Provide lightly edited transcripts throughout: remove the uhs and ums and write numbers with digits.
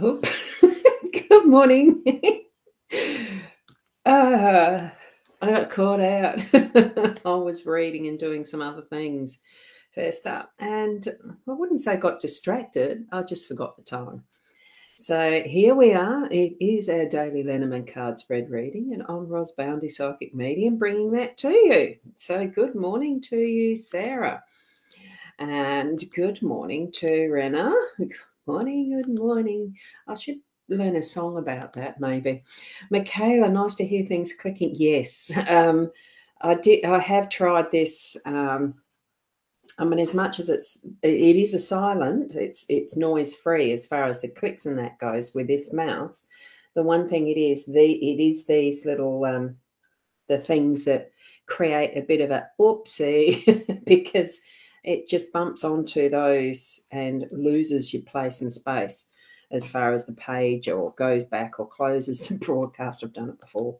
Good morning. I got caught out. I was reading and doing some other things first up, and I wouldn't say got distracted. I just forgot the time. So here we are. It is our daily Lenormand card spread reading, and I'm Ros Boundy Psychic Medium, bringing that to you. So good morning to you, Sarah, and good morning to Rena. Good morning. I should learn a song about that, maybe. Michaela, nice to hear things clicking. Yes, I have tried this. I mean, as much as it is a silent, it's noise free as far as the clicks and that goes with this mouse. The one thing it is these little the things that create a bit of a oopsie because it just bumps onto those and loses your place and space as far as the page or goes back or closes the broadcast. I've done it before.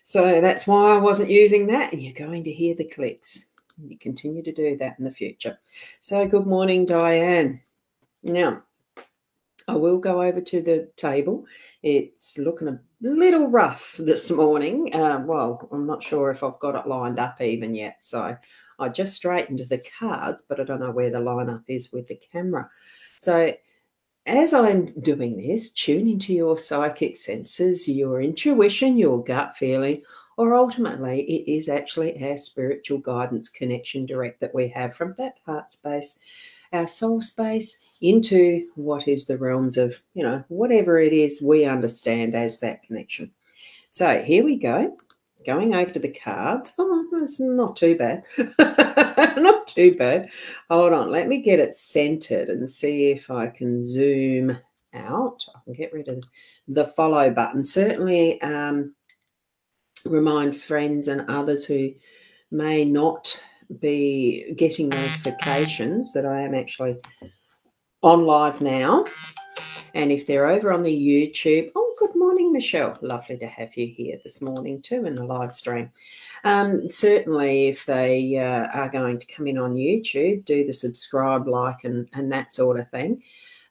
So that's why I wasn't using that, and you're going to hear the clicks. You continue to do that in the future. So good morning, Diane. Now, I will go over to the table. It's looking a little rough this morning. Well, I'm not sure if I've got it lined up even yet. So I just straightened the cards, but I don't know where the lineup is with the camera. So as I'm doing this, tune into your psychic senses, your intuition, your gut feeling, or ultimately it is actually our spiritual guidance connection direct that we have from that heart space, our soul space, into what is the realms of, whatever it is we understand as that connection. So here we go. Going over to the cards. Oh, it's not too bad. Not too bad. Hold on. Let me get it centered and see if I can zoom out. I can get rid of the follow button. Certainly remind friends and others who may not be getting notifications that I am actually on live now. And if they're over on the YouTube, oh, good morning, Michelle. Lovely to have you here this morning too in the live stream. Certainly, if they are going to come in on YouTube, do the subscribe, like, and that sort of thing.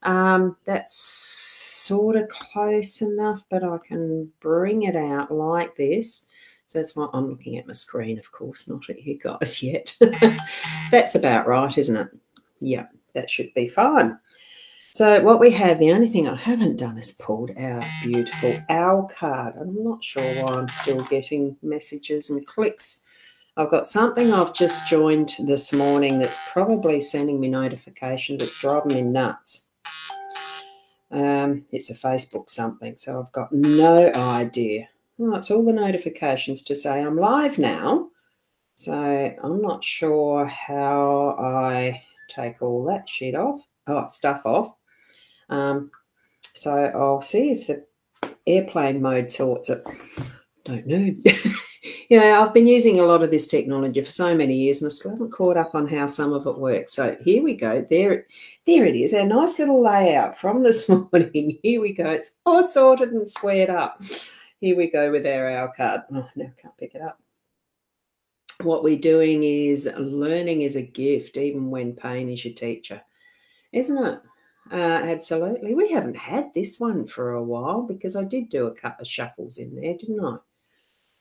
That's sort of close enough, but I can bring it out like this. So that's why I'm looking at my screen, of course, not at you guys yet. That's about right, isn't it? Yeah, that should be fine. So what we have, the only thing I haven't done is pulled our beautiful owl card. I'm not sure why I'm still getting messages and clicks. I've got something I've just joined this morning that's probably sending me notifications. It's driving me nuts. It's a Facebook something, so I've got no idea. Oh, it's all the notifications to say I'm live now. So I'm not sure how I take all that shit off. Oh, stuff off. So I'll see if the airplane mode sorts it. Don't know. I've been using a lot of this technology for so many years, and I still haven't caught up on how some of it works. So here we go. There it is, our nice little layout from this morning. Here we go. It's all sorted and squared up. Here we go with our owl card. Oh, no, I can't pick it up. What we're doing is learning is a gift, even when pain is your teacher, isn't it? Absolutely. We haven't had this one for a while because I did do a couple of shuffles in there, didn't I?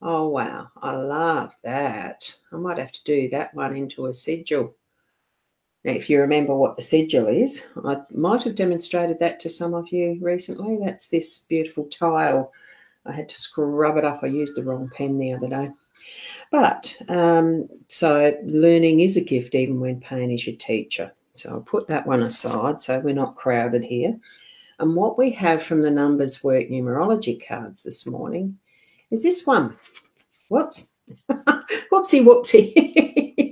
Oh, wow. I love that. I might have to do that one into a sigil. Now, if you remember what the sigil is, I might have demonstrated that to some of you recently. That's this beautiful tile. I had to scrub it up. I used the wrong pen the other day. But so learning is a gift even when pain is your teacher. So I'll put that one aside so we're not crowded here. And what we have from the Numbers Work numerology cards this morning is this one. Whoops. Whoopsie.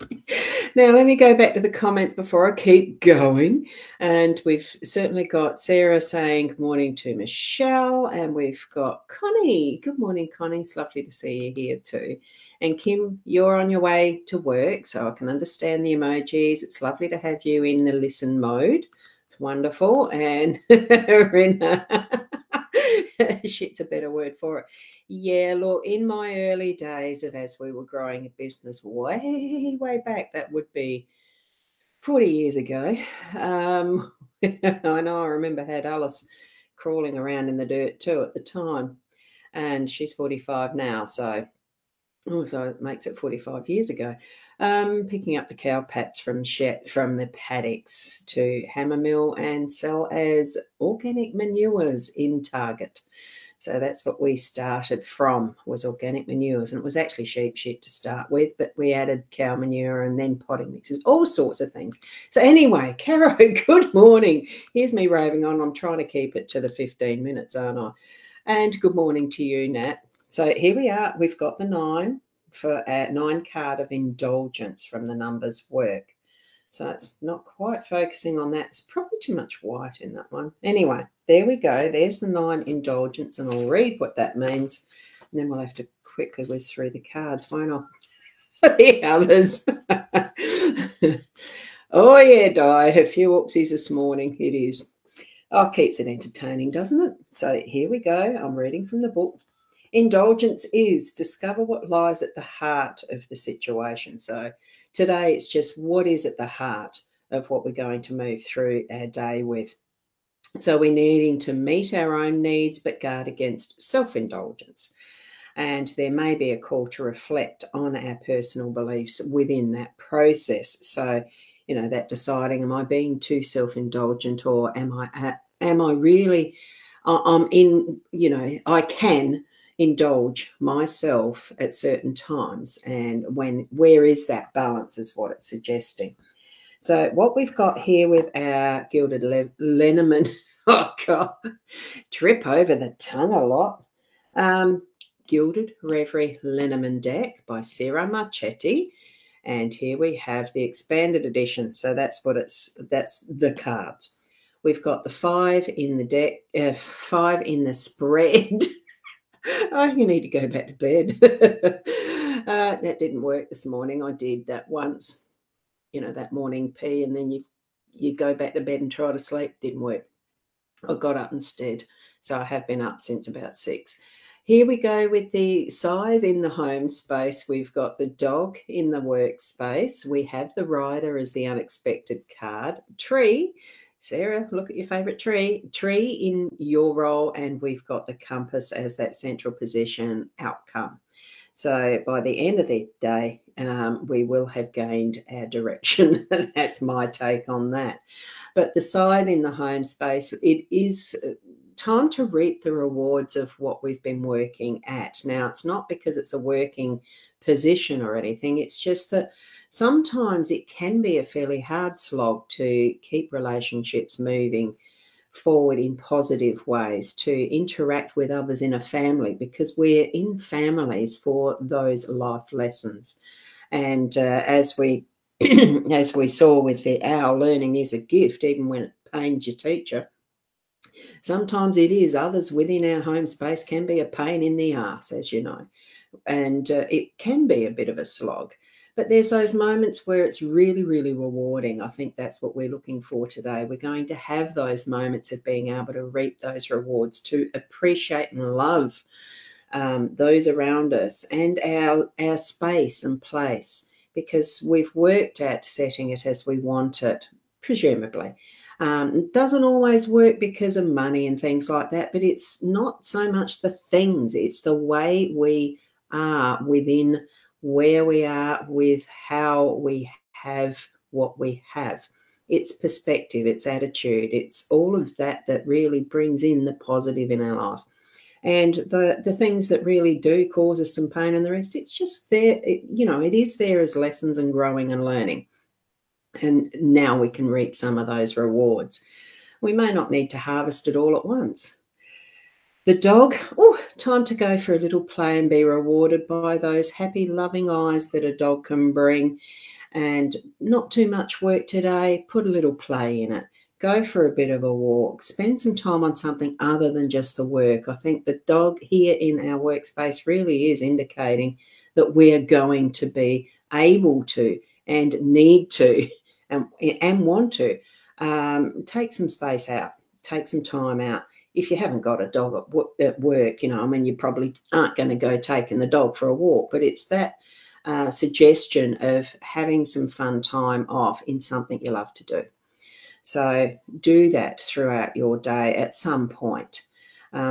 Now, let me go back to the comments before I keep going. And we've certainly got Sarah saying good morning to Michelle. And we've got Connie. Good morning, Connie. It's lovely to see you here too. And Kim, you're on your way to work, so I can understand the emojis. It's lovely to have you in the listen mode. It's wonderful. And Rena, shit's a better word for it. Yeah, look, in my early days of as we were growing a business way back, that would be 40 years ago. I know I remember had Alice crawling around in the dirt too at the time. And she's 45 now, so it makes it 45 years ago. Picking up the cow pats from the paddocks to hammer mill and sell as organic manures in Target. So that's what we started from, was organic manures. And it was actually sheep shit to start with, but we added cow manure and then potting mixes, all sorts of things. So anyway, Caro, good morning. Here's me raving on. I'm trying to keep it to the 15 minutes, aren't I? And good morning to you, Nat. So here we are. We've got the 9 for our 9 card of indulgence from the numbers work. So it's not quite focusing on that. It's probably too much white in that one. Anyway, there we go. There's the 9 indulgence, and I'll read what that means. And then we'll have to quickly whiz through the cards, won't I? The others. Oh, yeah, Di. A few oopsies this morning. It is. Oh, keeps it entertaining, doesn't it? So here we go. I'm reading from the book. Indulgence is discover what lies at the heart of the situation. So today it's just what is at the heart of what we're going to move through our day with. So we're needing to meet our own needs but guard against self-indulgence. And there may be a call to reflect on our personal beliefs within that process. So, you know, that deciding, am I being too self-indulgent, or am I really, I'm in, you know, I can indulge myself at certain times, and where is that balance is what it's suggesting. So what we've got here with our gilded LENORMAND, oh God, trip over the tongue a lot, Gilded Reverie LENORMAND deck by Sarah Marchetti, and here we have the expanded edition. So that's the cards. We've got the 5 in the deck, 5 in the spread. Oh, you need to go back to bed. That didn't work this morning. I did that once, you know, that morning pee, and then you go back to bed and try to sleep. Didn't work. I got up instead. So I have been up since about 6. Here we go with the scythe in the home space. We've got the dog in the workspace. We have the rider as the unexpected card. Tree. Sarah, look at your favourite tree. Tree in your role, and we've got the compass as that central position outcome. So by the end of the day, we will have gained our direction. That's my take on that. But the side in the home space, it is time to reap the rewards of what we've been working at. Now, it's not because it's a working position or anything. It's just that sometimes it can be a fairly hard slog to keep relationships moving forward in positive ways, to interact with others in a family, because we're in families for those life lessons. And as we as we saw with the owl, learning is a gift, even when it pains your teacher. Sometimes it is. Others within our home space can be a pain in the arse, as you know, and it can be a bit of a slog. But there's those moments where it's really, really rewarding. I think that's what we're looking for today. We're going to have those moments of being able to reap those rewards, to appreciate and love those around us and our space and place, because we've worked at setting it as we want it, presumably. It doesn't always work because of money and things like that, but it's not so much the things, it's the way we are within where we are with how we have what we have. It's perspective, it's attitude, it's all of that that really brings in the positive in our life. And the things that really do cause us some pain and the rest, it's just there, it is there as lessons and growing and learning. And now we can reap some of those rewards. We may not need to harvest it all at once. The dog, time to go for a little play and be rewarded by those happy, loving eyes that a dog can bring. And not too much work today, put a little play in it. Go for a bit of a walk. Spend some time on something other than just the work. I think the dog here in our workspace really is indicating that we're going to be able to and need to and want to take some space out, take some time out. If you haven't got a dog at work, you probably aren't going to go taking the dog for a walk, but it's that suggestion of having some fun time off in something you love to do. So do that throughout your day at some point,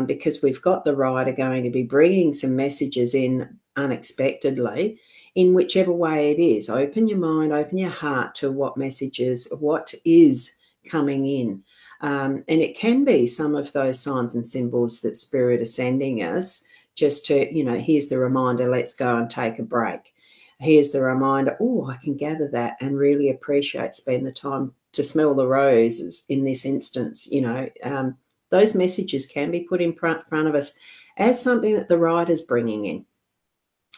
because we've got the rider going to be bringing some messages in unexpectedly in whichever way it is. Open your mind, open your heart to what is coming in. And it can be some of those signs and symbols that Spirit is sending us just to, here's the reminder, let's go and take a break. Here's the reminder, oh, I can gather that and really appreciate, spend the time to smell the roses in this instance. Those messages can be put in front of us as something that the rider's bringing in.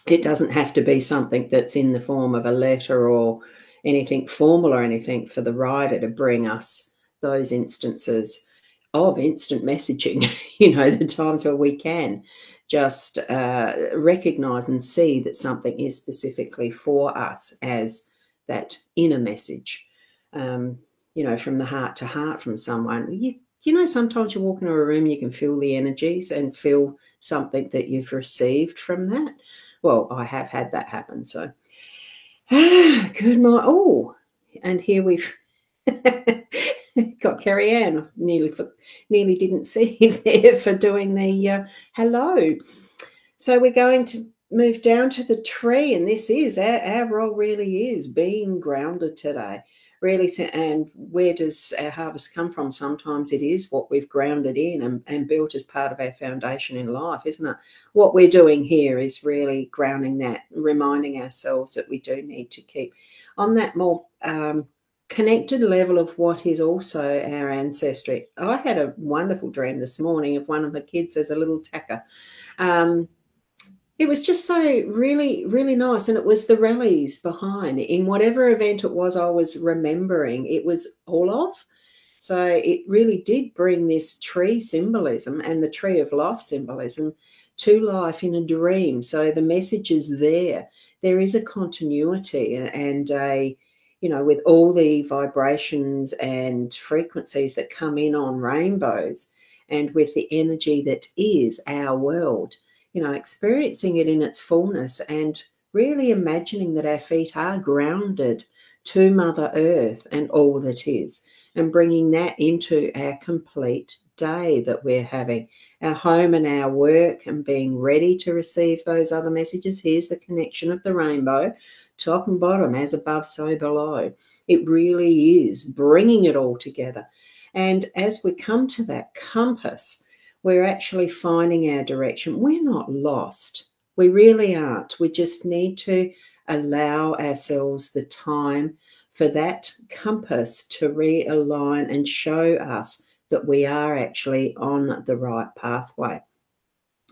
It doesn't have to be something that's in the form of a letter or anything formal or anything for the rider to bring us those instances of instant messaging, the times where we can just recognize and see that something is specifically for us as that inner message, from the heart to heart from someone. Sometimes you walk into a room, you can feel the energies and feel something that you've received from that. Well, I have had that happen. So, good morning. Oh, and here we've got Carrie Ann. Nearly didn't see you there for doing the hello. So we're going to move down to the tree, and this is our role. Really is being grounded today. Really, and where does our harvest come from? Sometimes it is what we've grounded in and built as part of our foundation in life, isn't it? What we're doing here is really grounding that, reminding ourselves that we do need to keep on that more connected level of what is also our ancestry. I had a wonderful dream this morning of one of my kids as a little tacker. It was just so really, really nice. And it was the rallies behind. In whatever event it was I was remembering, it was all of. So it really did bring this tree symbolism and the tree of life symbolism to life in a dream. So the message is there. There is a continuity and with all the vibrations and frequencies that come in on rainbows and with the energy that is our world, experiencing it in its fullness and really imagining that our feet are grounded to Mother Earth and all that is, and bringing that into our complete day that we're having, our home and our work, and being ready to receive those other messages. Here's the connection of the rainbow, top and bottom, as above, so below. It really is bringing it all together. And as we come to that compass, we're actually finding our direction. We're not lost. We really aren't. We just need to allow ourselves the time for that compass to realign and show us that we are actually on the right pathway.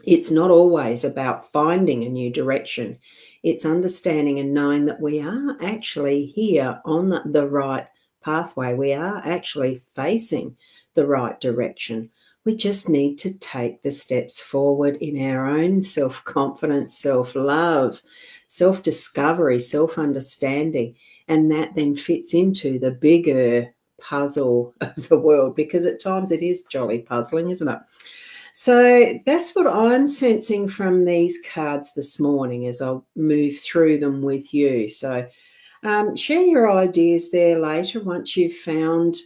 It's not always about finding a new direction. It's understanding and knowing that we are actually here on the right pathway. We are actually facing the right direction. We just need to take the steps forward in our own self-confidence, self-love, self-discovery, self-understanding. And that then fits into the bigger puzzle of the world, because at times it is jolly puzzling, isn't it? So that's what I'm sensing from these cards this morning as I'll move through them with you. So share your ideas there later once you've found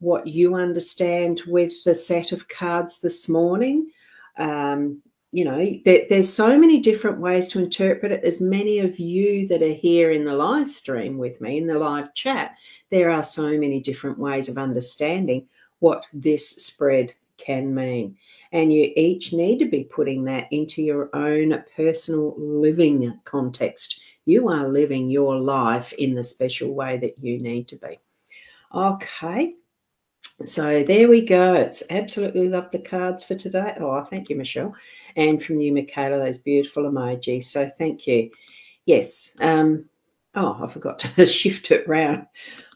what you understand with the set of cards this morning. There's so many different ways to interpret it. As many of you that are here in the live stream with me, in the live chat, there are so many different ways of understanding what this spread can mean. And you each need to be putting that into your own personal living context. You are living your life in the special way that you need to be. Okay. So there we go. It's absolutely love the cards for today. Oh, thank you, Michelle. And from you, Michaela, those beautiful emojis. So thank you. Yes. I forgot to shift it round.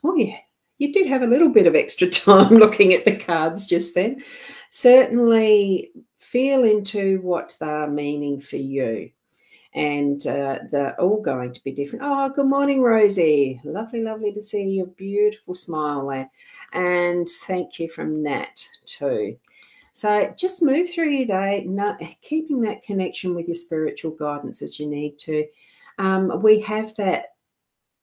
Oh, yeah. You did have a little bit of extra time looking at the cards just then. Certainly feel into what they're meaning for you. And they're all going to be different. Oh, good morning, Rosie. Lovely, lovely to see your beautiful smile there. And thank you from Nat too. So just move through your day, keeping that connection with your spiritual guidance as you need to. We have that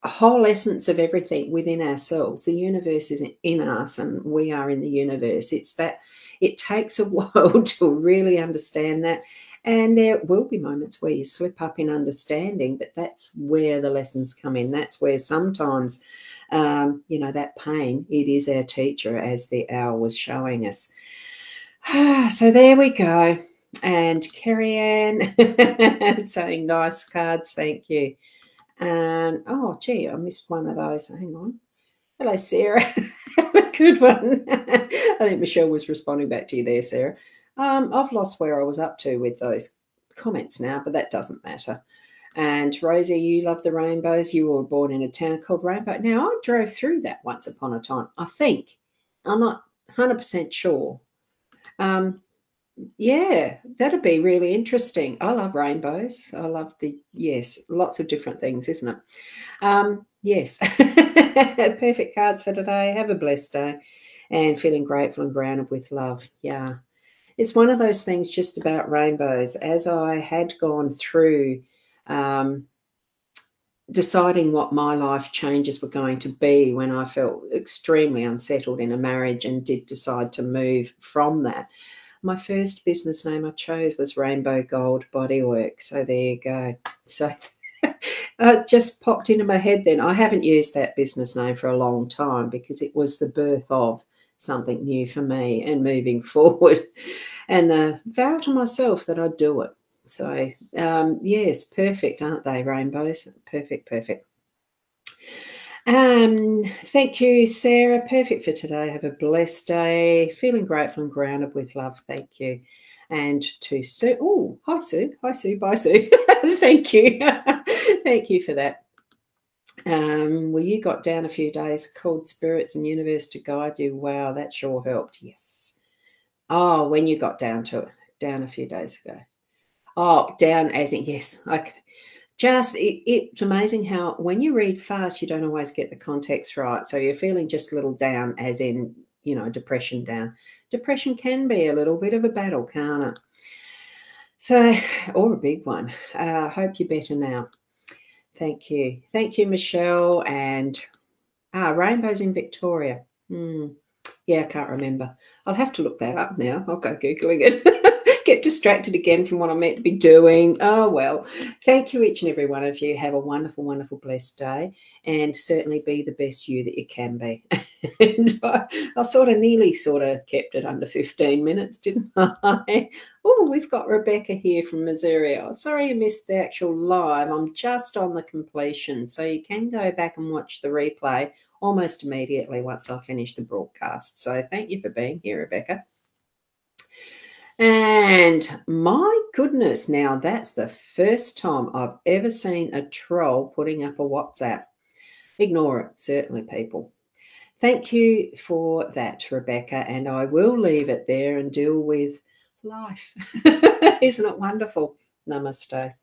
whole essence of everything within ourselves. The universe is in us and we are in the universe. It's that it takes a while to really understand that. And there will be moments where you slip up in understanding, but that's where the lessons come in. That's where sometimes, you know, that pain, it is our teacher, as the owl was showing us. So there we go. And Kerry Ann saying nice cards, thank you. And oh, gee, I missed one of those. Hang on. Hello, Sarah. Have a good one. I think Michelle was responding back to you there, Sarah. I've lost where I was up to with those comments now, but that doesn't matter. And Rosie, you love the rainbows. You were born in a town called Rainbow. Now, I drove through that once upon a time, I think. I'm not 100% sure. Yeah, that'd be really interesting. I love rainbows. I love yes, lots of different things, isn't it? Yes. Perfect cards for today. Have a blessed day and feeling grateful and grounded with love. Yeah. It's one of those things just about rainbows. As I had gone through deciding what my life changes were going to be when I felt extremely unsettled in a marriage and did decide to move from that, my first business name I chose was Rainbow Gold Bodywork. So there you go. So it just popped into my head then. I haven't used that business name for a long time because it was the birth of something new for me and moving forward. And the vow to myself that I'd do it. So, yes, perfect, aren't they, rainbows? Perfect, perfect. Thank you, Sarah. Perfect for today. Have a blessed day. Feeling grateful and grounded with love. Thank you. And to Sue. Oh, hi, Sue. Hi, Sue. Bye, Sue. Thank you. Thank you for that. Well, you got down a few days, called spirits and universe to guide you. Wow, that sure helped. Yes. Oh, when you got down to it, down a few days ago. Oh, down as in, yes. Okay. Just, it's amazing how when you read fast, you don't always get the context right. So you're feeling just a little down as in, you know, depression down. Depression can be a little bit of a battle, can't it? So, or a big one. I hope you're better now. Thank you. Thank you, Michelle. And rainbows in Victoria. Yeah, I can't remember. I'll have to look that up now. I'll go Googling it. Get distracted again from what I'm meant to be doing. Oh, well. Thank you, each and every one of you. Have a wonderful, wonderful, blessed day. And certainly be the best you that you can be. And I nearly kept it under 15 minutes, didn't I? Oh, we've got Rebecca here from Missouri. Oh, sorry you missed the actual live. I'm just on the completion. So you can go back and watch the replay almost immediately once I finish the broadcast. So thank you for being here, Rebecca. And my goodness, now that's the first time I've ever seen a troll putting up a WhatsApp. Ignore it, certainly, people. Thank you for that, Rebecca, and I will leave it there and deal with life. Isn't it wonderful? Namaste.